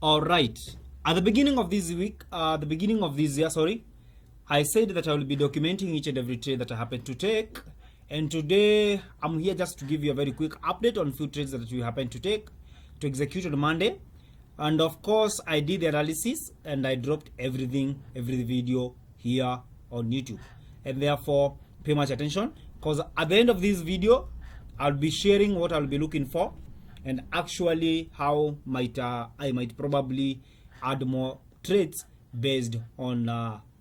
All right. At the beginning of this week, the beginning of this year, sorry, I said that I will be documenting each and every trade that I happen to take. And today, I'm here just to give you a very quick update on few trades that we happen to take, to execute on Monday. And of course, I did the analysis and I dropped every video here on YouTube. And therefore, pay much attention, because at the end of this video, I'll be sharing what I'll be looking for, and actually how I might probably add more trades based on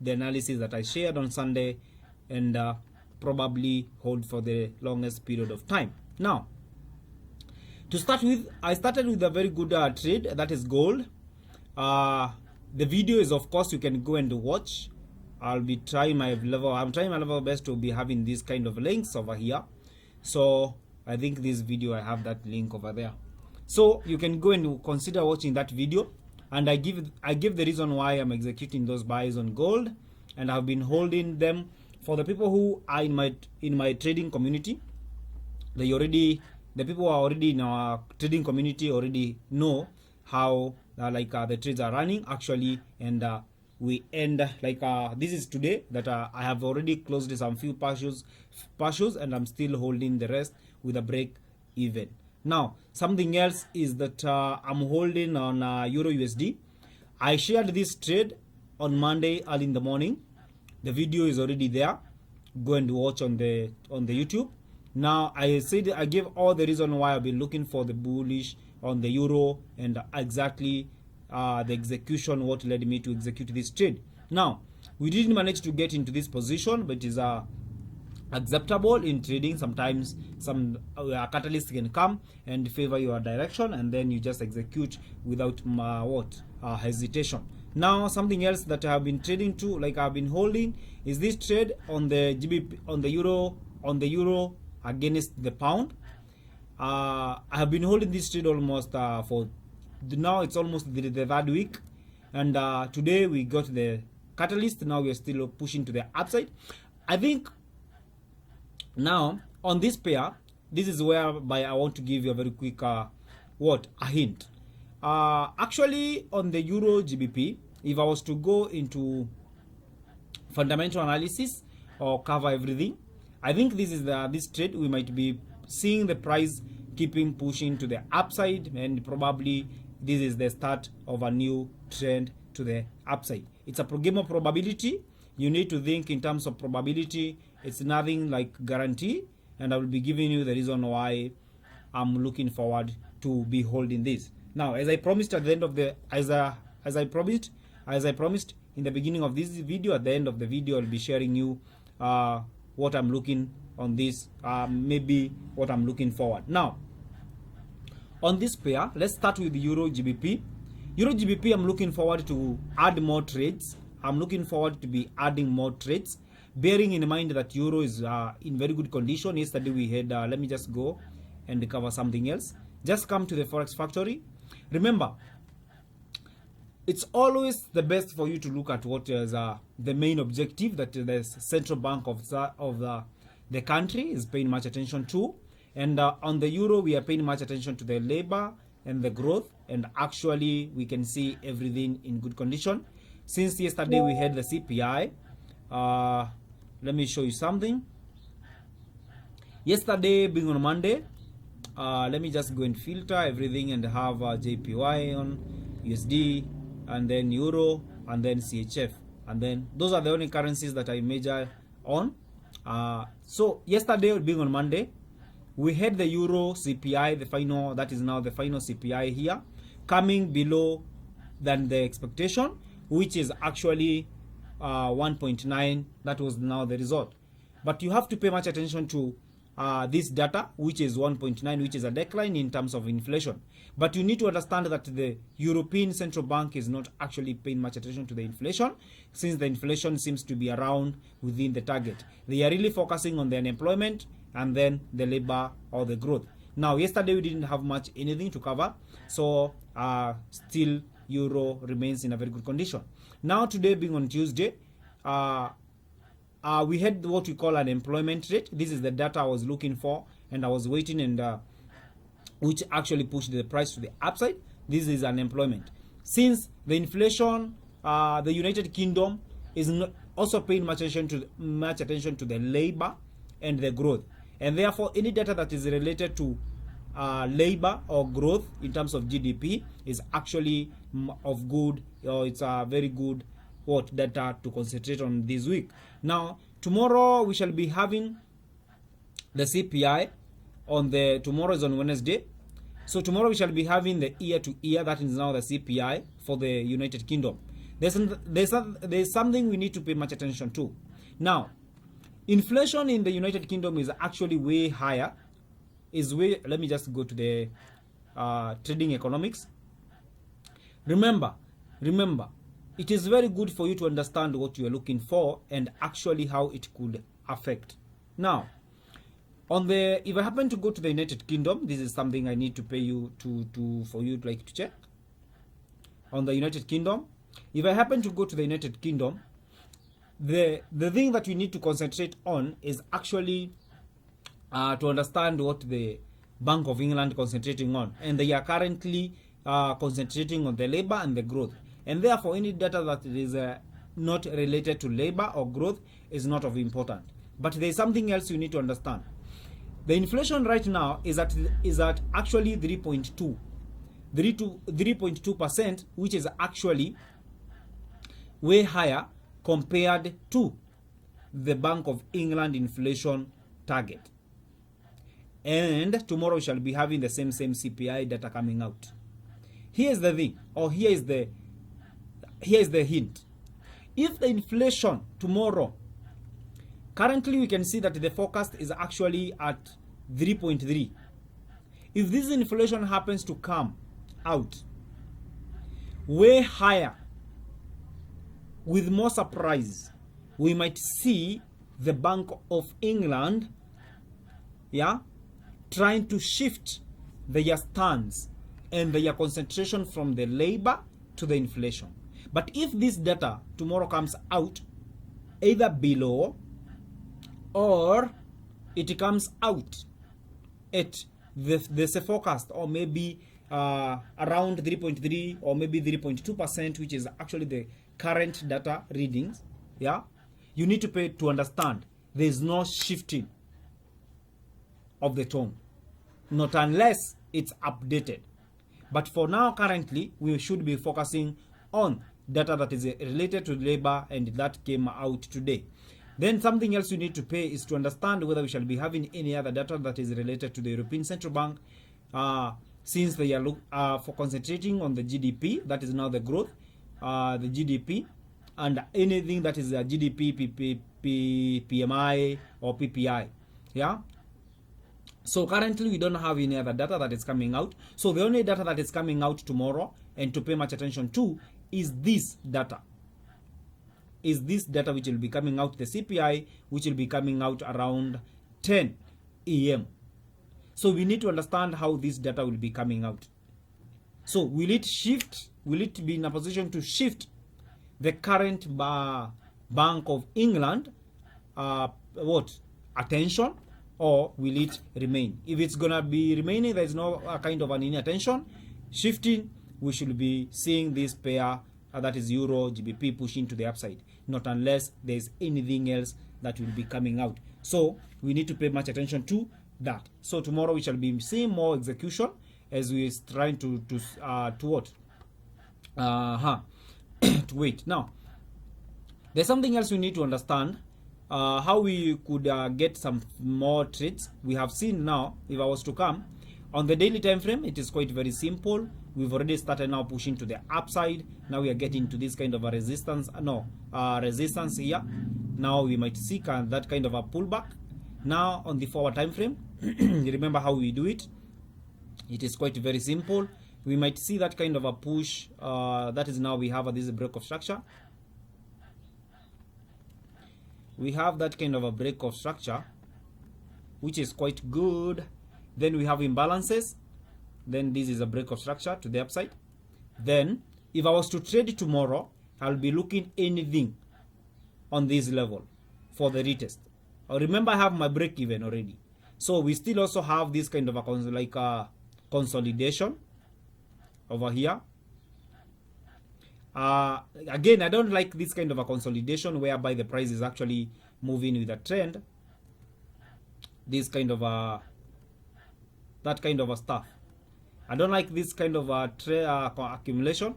the analysis that I shared on Sunday, and probably hold for the longest period of time. Now, to start with, I started with a very good trade, that is gold. The video is, of course, you can go and watch. I'm trying my level best to be having these kind of links over here. So I think this video, I have that link over there. So you can go and consider watching that video. And I give the reason why I'm executing those buys on gold, and I've been holding them. For the people who are in my trading community, the people who are already in our trading community already know how the trades are running actually, and we end this is today that I have already closed some few partials, and I'm still holding the rest with a break even. Now, something else is that I'm holding on Euro USD. I shared this trade on Monday early in the morning. The video is already there. Go and watch on the YouTube. Now, I gave all the reason why I've been looking for the bullish on the euro, and exactly the execution, what led me to execute this trade. Now, we didn't manage to get into this position, but it is acceptable in trading. Sometimes some catalyst can come and favor your direction, and then you just execute without hesitation. Now, something else that I have been trading to, I've been holding, is this trade on the GBP, on the euro against the pound. I have been holding this trade almost for now. It's almost the third week, and today we got the catalyst. Now we are still pushing to the upside. I think now on this pair, this is whereby I want to give you a very quick a hint. Actually, on the euro GBP, if I was to go into fundamental analysis or cover everything, I think this is this trade we might be seeing the price keeping pushing to the upside, and probably this is the start of a new trend to the upside. It's a game of probability. You need to think in terms of probability. It's nothing like guarantee, and I will be giving you the reason why I'm looking forward to be holding this. Now, as I promised at the end of the as I promised in the beginning of this video, at the end of the video I'll be sharing you what I'm looking on this, maybe what I'm looking forward. Now, on this pair, let's start with Euro GBP. Euro GBP, I'm looking forward to add more trades. I'm looking forward to be adding more trades, bearing in mind that euro is in very good condition. Yesterday we had, let me just go and cover something else. Just come to the Forex Factory. Remember, it's always the best for you to look at what is the main objective that the central bank of the country is paying much attention to. And on the euro, we are paying much attention to the labor and the growth. And actually, we can see everything in good condition. Since yesterday, we had the CPI. Let me show you something. Yesterday, being on Monday, let me just go and filter everything and have JPY on USD, and then euro, and then CHF, and then those are the only currencies that I major on. So yesterday, being on Monday, we had the euro CPI, the final, that is now the final CPI here, coming below than the expectation, which is actually 1.9. That was now the result. But you have to pay much attention to this data, which is 1.9, which is a decline in terms of inflation. But you need to understand that the European Central Bank is not actually paying much attention to the inflation, since the inflation seems to be around within the target. They are really focusing on the unemployment and then the labor or the growth. Now, yesterday we didn't have much anything to cover, so still euro remains in a very good condition. Now, today being on Tuesday, we had what we call an employment rate. This is the data I was looking for, and I was waiting, and which actually pushed the price to the upside. This is unemployment. since the inflation, the United Kingdom is not also paying much attention to the labor and the growth, and therefore any data that is related to labor or growth in terms of GDP is actually of good, or it's a very good data to concentrate on this week. Now tomorrow we shall be having the CPI tomorrow is on Wednesday. So tomorrow we shall be having the year to year, that is now the CPI for the United Kingdom. There's something we need to pay much attention to. Now, inflation in the United Kingdom is actually way higher. Let me just go to the trading economics. Remember, it is very good for you to understand what you are looking for and actually how it could affect. Now, if I happen to go to the United Kingdom, this is something I need to pay you for you to check. On the United Kingdom, if I happen to go to the United Kingdom, the thing that we need to concentrate on is actually to understand what the Bank of England concentrating on, and they are currently concentrating on the labor and the growth, and therefore any data that is not related to labor or growth is not of importance. But there is something else you need to understand. The inflation right now is at actually 3.2%, which is actually way higher compared to the Bank of England inflation target. And tomorrow we shall be having the same CPI data coming out. Here's the thing, or here's the hint. If the inflation tomorrow, currently we can see that the forecast is actually at 3.3. If this inflation happens to come out way higher with more surprise, we might see the Bank of England trying to shift their stance and their concentration from the labor to the inflation. But if this data tomorrow comes out either below or it comes out at the forecast, or maybe around 3.3 or maybe 3.2%, which is actually the current data readings, you need to understand there is no shifting of the tone, not unless it's updated. But for now, currently, we should be focusing on data that is related to labor, and that came out today. Then something else you need to pay is to understand whether we shall be having any other data that is related to the European Central Bank, since they are for concentrating on the GDP, that is now the growth, the GDP, and anything that is a GDP, PMI, or PPI. So currently we don't have any other data that is coming out. So the only data that is coming out tomorrow and to pay much attention to is this data. Which will be coming out, the CPI, which will be coming out around 10 a.m. So we need to understand how this data will be coming out. So will it shift? Will it be in a position to shift the current Bank of England attention, or will it remain? If it's gonna be remaining, there is no kind of any attention shifting, we should be seeing this pair, that is Euro GBP, pushing to the upside, not unless there's anything else that will be coming out. So we need to pay much attention to that. So tomorrow we shall be seeing more execution as we is trying to wait. Now there's something else we need to understand, how we could get some more trades. We have seen now, if I was to come on the daily time frame, it is quite very simple. We've already started now pushing to the upside. Now we are getting to this kind of a resistance here. Now we might seek that kind of a pullback. Now on the forward time frame, remember how we do it. It is quite very simple. We might see that kind of a push. That is, now we have this break of structure. We have that kind of a break of structure, which is quite good. Then we have imbalances. Then this is a break of structure to the upside. Then if I was to trade tomorrow, I'll be looking anything on this level for the retest. Remember, I have my break even already. So we still also have this kind of a consolidation over here. Again, I don't like this kind of a consolidation whereby the price is actually moving with a trend. This kind of a that kind of a stuff. I don't like this kind of a accumulation.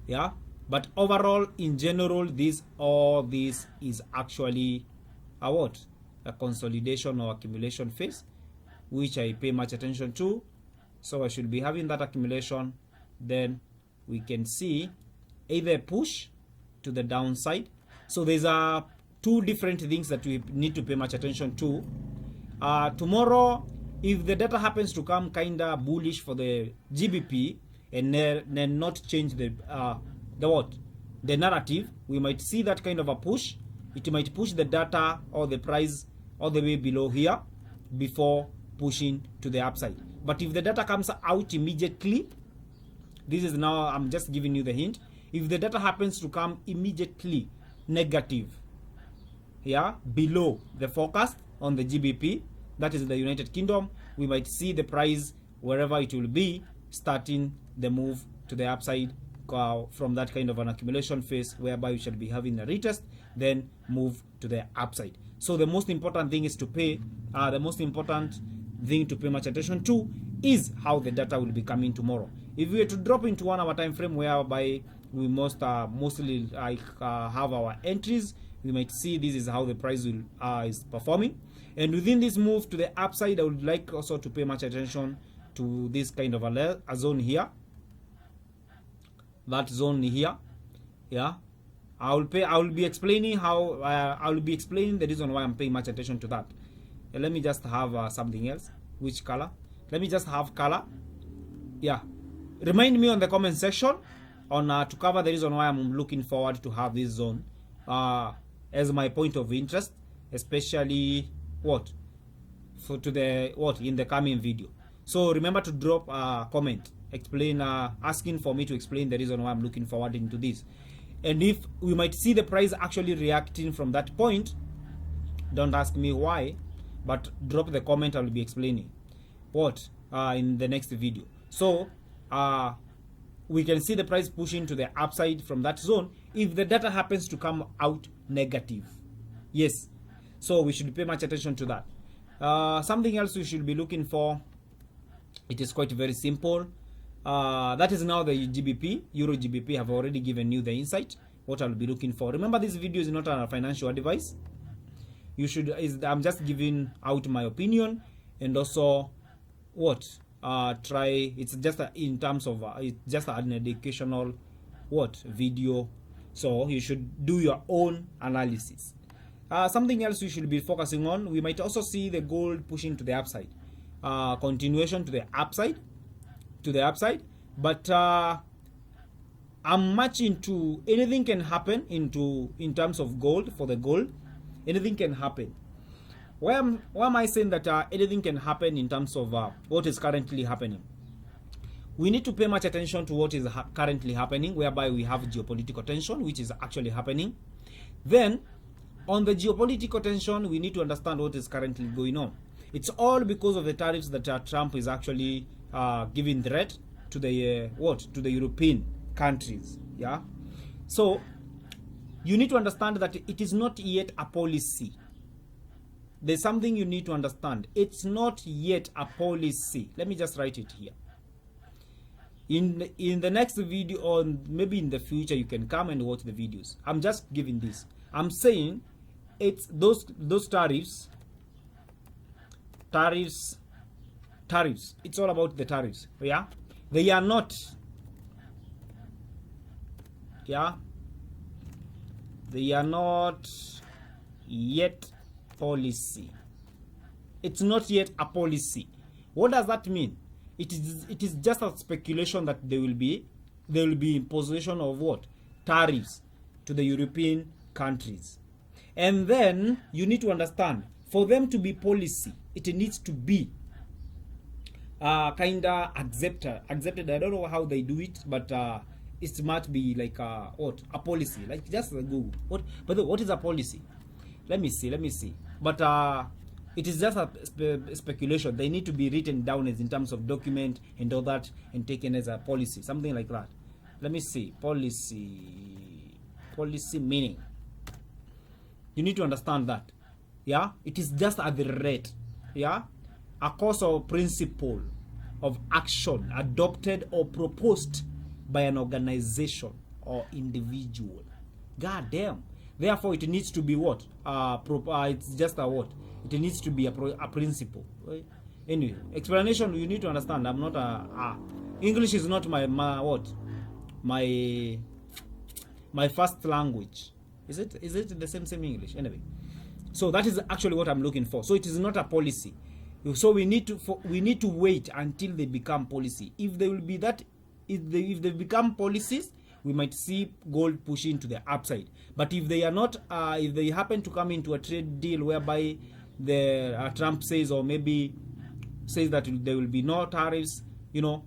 Yeah, but overall, in general, all this is actually a what? A consolidation or accumulation phase, which I pay much attention to. So I should be having that accumulation. Then we can see either push to the downside. So there's two different things that we need to pay much attention to. Tomorrow, if the data happens to come kinda bullish for the GBP and then not change the narrative, we might see that kind of a push. It might push the data or the price all the way below here before pushing to the upside. But if the data comes out immediately, this is now, I'm just giving you the hint. If the data happens to come immediately negative, yeah, below the forecast on the GBP, that is the United Kingdom, we might see the price wherever it will be starting the move to the upside from that kind of an accumulation phase, whereby we should be having a retest, then move to the upside. So the most important thing is to pay much attention to is how the data will be coming tomorrow. If we were to drop into 1 hour time frame whereby we mostly have our entries, we might see this is how the price will is performing. And within this move to the upside, I would like also to pay much attention to this kind of a zone here. That zone here, yeah. I will be explaining how I will be explaining the reason why I'm paying much attention to that. Let me just have something else. Which color? Let me just have color. Yeah. Remind me on the comment section on to cover the reason why I'm looking forward to have this zone as my point of interest, especially in the coming video. So remember to drop a comment asking for me to explain the reason why I'm looking forward into this. And if we might see the price actually reacting from that point, don't ask me why, but drop the comment. I will be explaining in the next video. So we can see the price pushing to the upside from that zone if the data happens to come out negative. Yes, so we should pay much attention to that. Something else we should be looking for, it is quite very simple. That is now the GBP, Euro GBP. Have already given you the insight what I'll be looking for. Remember, this video is not a financial advice. I'm just giving out my opinion, and also it's just in terms of it's just an educational video, so you should do your own analysis. Something else we should be focusing on, we might also see the gold pushing to the upside, continuation to the upside, but I'm much into anything can happen in terms of gold. For the gold, anything can happen. Why am I saying that anything can happen in terms of what is currently happening? We need to pay much attention to what is currently happening, whereby we have geopolitical tension, which is actually happening. Then, on the geopolitical tension, we need to understand what is currently going on. It's all because of the tariffs that Trump is actually giving threat to the to the European countries. Yeah. So you need to understand that it is not yet a policy. There's something you need to understand. It's not yet a policy. Let me just write it here. In the next video, or maybe in the future, you can come and watch the videos. I'm just giving this. I'm saying it's those tariffs. It's all about the tariffs. Yeah, they are not. Yeah, they are not yet policy. It's not yet a policy. What does that mean? It is just a speculation that they will be in possession of tariffs to the European countries. And then you need to understand, for them to be policy, it needs to be kinda accepted. I don't know how they do it, but it might be like a policy. Like just Google what is a policy? Let me see. But it is just a speculation. They need to be written down as in terms of document and all that, and taken as a policy, something like that. let me see. Policy meaning. You need to understand that. Yeah, it is just at the rate. Yeah, a course or principle of action adopted or proposed by an organization or individual. God damn. Therefore, it needs to be what? It's just a what? It needs to be a principle. Right? Anyway, explanation you need to understand. I'm not English is not my what? My first language. Is it the same English? Anyway, so that is actually what I'm looking for. So it is not a policy. So we need to wait until they become policy. If they will be that, if they become policies, we might see gold pushing to the upside. But if they are not, if they happen to come into a trade deal whereby the Trump says, or maybe says that there will be no tariffs, you know,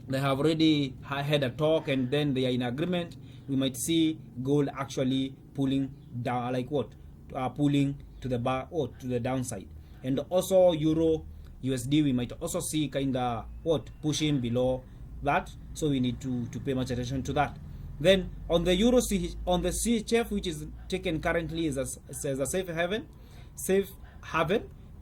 they have already had a talk and then they are in agreement, we might see gold actually pulling down, like what, pulling to the to the downside. And also Euro USD, we might also see kind of what, pushing below that. So we need to pay much attention to that. Then on the Euro on the CHF, which is taken currently as a safe haven,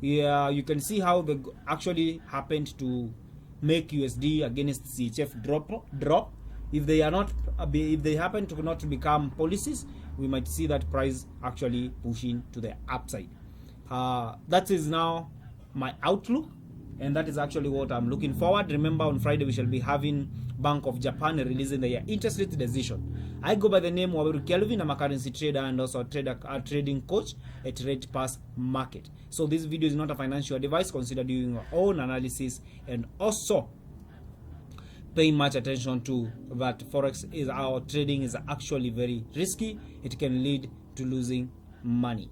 yeah, you can see how the actually happened to make USD against CHF drop. If they are not, if they happen to not become policies, we might see that price actually pushing to the upside. That is now my outlook, and that is actually what I'm looking forward. Remember, on Friday we shall be having Bank of Japan releasing their interest rate decision. I go by the name of Kelvin. I'm a currency trader and also a trading coach at RatePulse Market. So this video is not a financial advice. Consider doing your own analysis and also paying much attention to that forex is our trading is actually very risky. It can lead to losing money.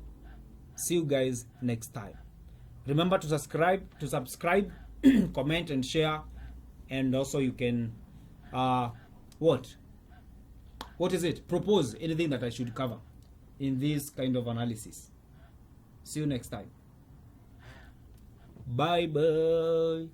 See you guys next time. Remember to subscribe, comment and share, and also you can what is it? Propose anything that I should cover in this kind of analysis. See you next time. Bye bye.